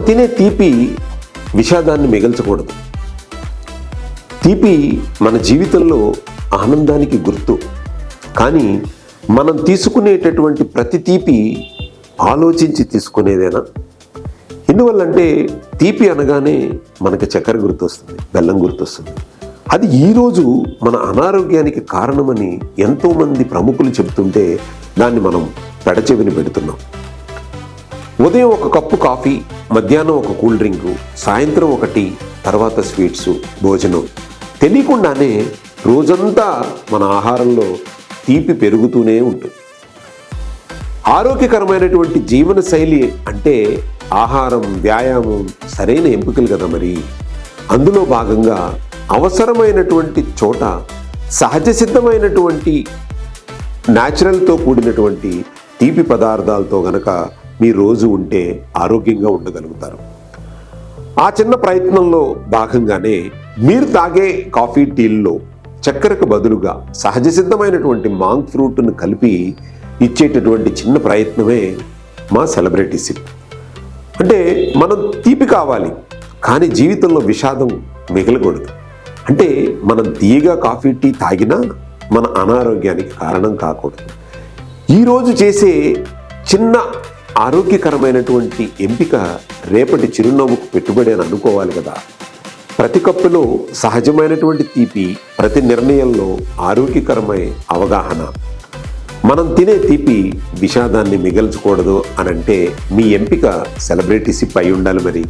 తినే తీపి విషాదాన్ని మిగల్చకూడదు. తీపి మన జీవితంలో ఆనందానికి గుర్తు. కానీ మనం తీసుకునేటటువంటి ప్రతి తీపి ఆలోచించి తీసుకునేదేనా? ఎందువల్లంటే తీపి అనగానే మనకి చక్కెర గుర్తొస్తుంది, బెల్లం గుర్తొస్తుంది. అది ఈరోజు మన అనారోగ్యానికి కారణమని ఎంతోమంది ప్రముఖులు చెబుతుంటే దాన్ని మనం పెడచెవిని పెడుతున్నాం. ఉదయం ఒక కప్పు కాఫీ, మధ్యాహ్నం ఒక కూల్ డ్రింకు, సాయంత్రం ఒక టీ, తర్వాత స్వీట్సు, భోజనం. తెలియకుండానే రోజంతా మన ఆహారంలో తీపి పెరుగుతూనే ఉంటుంది. ఆరోగ్యకరమైనటువంటి జీవన శైలి అంటే ఆహారం, వ్యాయామం సరైన ఎంపికలు కదా మరి. అందులో భాగంగా అవసరమైనటువంటి చోట సహజ సిద్ధమైనటువంటి న్యాచురల్తో కూడినటువంటి తీపి పదార్థాలతో గనక మీ రోజు ఉంటే ఆరోగ్యంగా ఉండగలుగుతారు. ఆ చిన్న ప్రయత్నంలో భాగంగానే మీరు తాగే కాఫీ, టీల్లో చక్కెరకు బదులుగా సహజ సిద్ధమైనటువంటి మాంక్ ఫ్రూట్ను కలిపి ఇచ్చేటటువంటి చిన్న ప్రయత్నమే మా సెలబ్రిటీ సిప్. అంటే మనం తీపి కావాలి, కానీ జీవితంలో విషాదం మిగలకూడదు. అంటే మనం తీయగా కాఫీ, టీ తాగినా మన అనారోగ్యానికి కారణం కాకూడదు. ఈరోజు చేసే చిన్న ఆరోగ్యకరమైనటువంటి ఎంపిక రేపటి చిరునవ్వుకు పెట్టుబడి అని అనుకోవాలి కదా. ప్రతి కప్పులో సహజమైనటువంటి తీపి, ప్రతి నిర్ణయంలో ఆరోగ్యకరమైన అవగాహన. మనం తినే తీపి విషాదాన్ని మిగల్చకూడదు అనంటే మీ ఎంపిక సెలబ్రిటీ సిప్ అయి ఉండాలి మరి.